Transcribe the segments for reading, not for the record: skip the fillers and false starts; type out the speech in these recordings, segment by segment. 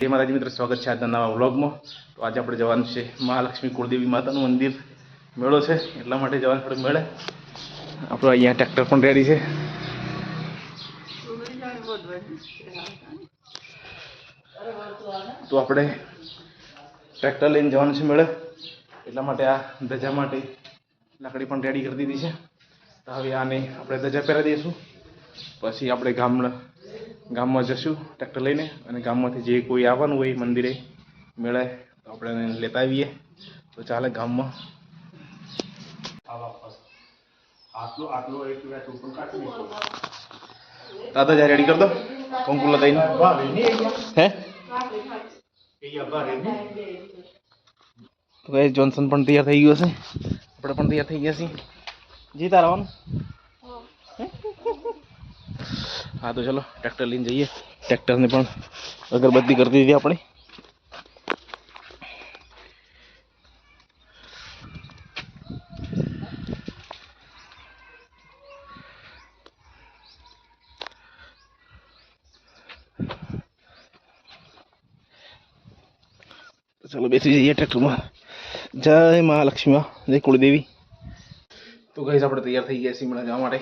જય માતાજી મિત્ર, સ્વાગત છે આજના નવા વ્લોગમાં. તો આજે આપણે જવાનું છે મહાલક્ષ્મી કુળદેવી માતાનું મંદિર, મેળો છે એટલા માટે જવાનું થોડું મેળે. આપણો અહીંયા ટ્રેક્ટર પણ રેડી છે. તો આપણે ટ્રેક્ટર લઈને જવાનું છે મેળે, એટલા માટે આ ધજા માટે લાકડી પણ રેડી કરી દીધી છે. તો હવે આને આપણે ધજા પહેરાવી દઈશું, પછી આપણે ગામમાં જશું ટ્રેક્ટર લઈને, અને ગામમાંથી જે કોઈ આવવાનું હોય મંદિરે મેળે તો આપણે લેતા આવીએ તો ચાલે. ગામમાં દાદા જ્યાં રેડી કર દો કંકુલા દઈને હે. તો ગાઈસ જોન્સન પણ તૈયાર થઈ ગયો છે, આપણે પણ તૈયાર થઈ ગયા છીએ. જી તાર આવવાનું? હા તો ચલો ટ્રેક્ટર લઈને જઈએ. ટ્રેક્ટરને પણ અગરબત્તી કરી દીધી આપણે. ચલો બેસી જઈએ ટ્રેક્ટરમાં. જય મહાલક્ષ્મી, જય કુળદેવી. તો ગાઈસ આપણે તૈયાર થઈ ગયા છીએ હમણાં જવા માટે.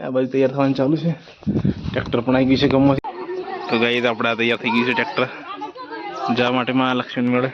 આ બાજુ તૈયાર થવાનું ચાલુ છે. ટ્રેક્ટર પણ આવી ગયું છે ગામમાં. તો ગાઈસ આપણે તૈયાર થઈ ગયું છે ટ્રેક્ટર જવા માટે મહાલક્ષ્મી મેળે.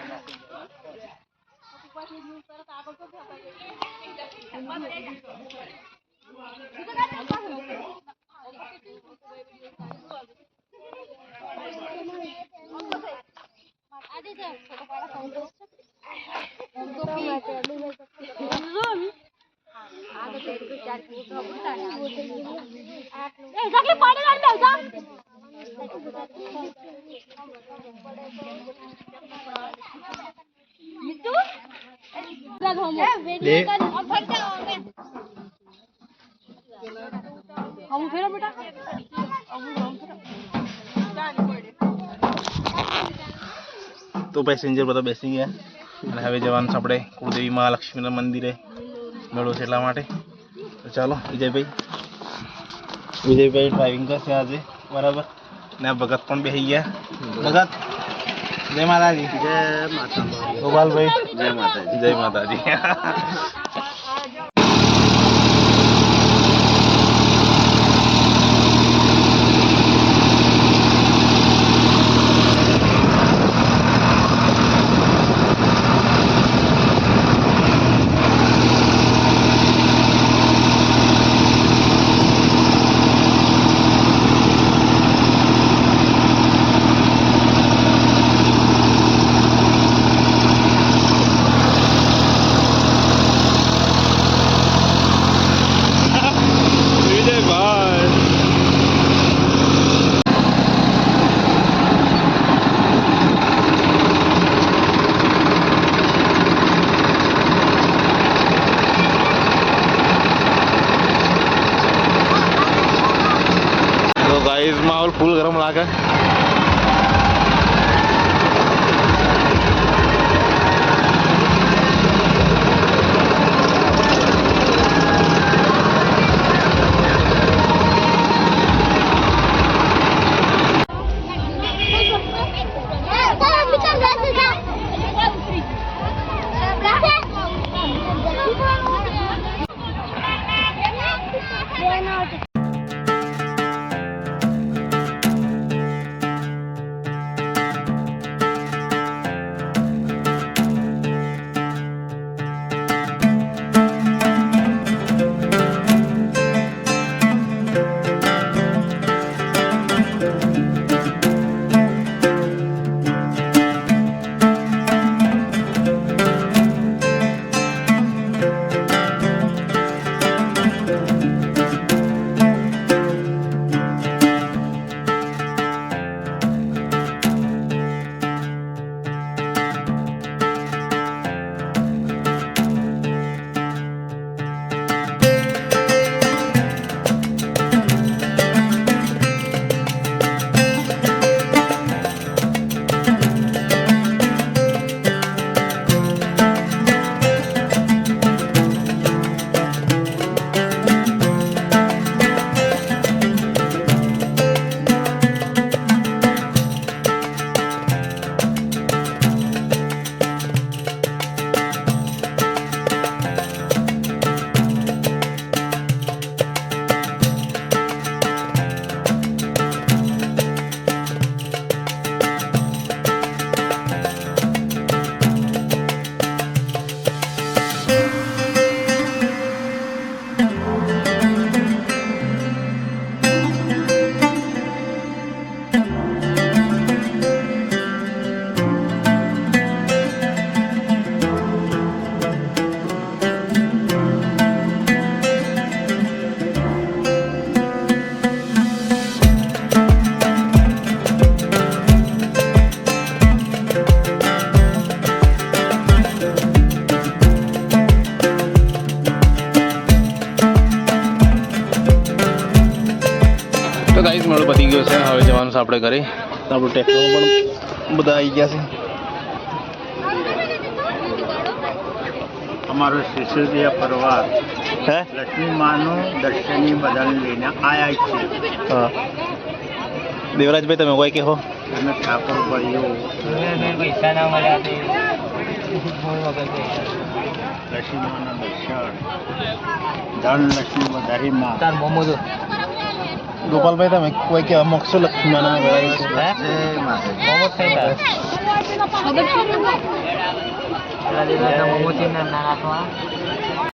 તો પેસેન્જર બધા બેસી ગયા અને હવે જવાનું છે આપણે કુળદેવી મહાલક્ષ્મીના મંદિરે, મેળો છે એટલા માટે. તો ચાલો વિજયભાઈ ડ્રાઇવિંગ કરશે આજે, બરાબર. ને આ ભગત પણ બેસી ગયા. ભગત જય માતાજી. જય માતા. ગોપાલભાઈ જય માતાજી. જય માતાજી. माहौल फुल गरम लागे. આપણે ઘરે. આપણું ટ્રેક્ટરમાં પણ બધા આવી ગયા છે. અમારો શિશુદીય પરિવાર હે લક્ષ્મી માનું દર્શની બધાને લઈને આયા છે. હા દેવરાજભાઈ તમે કોઈ કહો. અને ઠાકોર ભાઈઓ પૈસા ના મળ્યા તે લક્ષ્મી માના દર્શન ધન લક્ષ્મી વધારી માં તાર મોમો તો ગોપાલભાઈ તમે કોઈ કે મોક્ષો લક્ષ્મીના ગળાઈ છે. મોમો થઈ તાર પેલા દિવસના મોમો થી ના નાખવા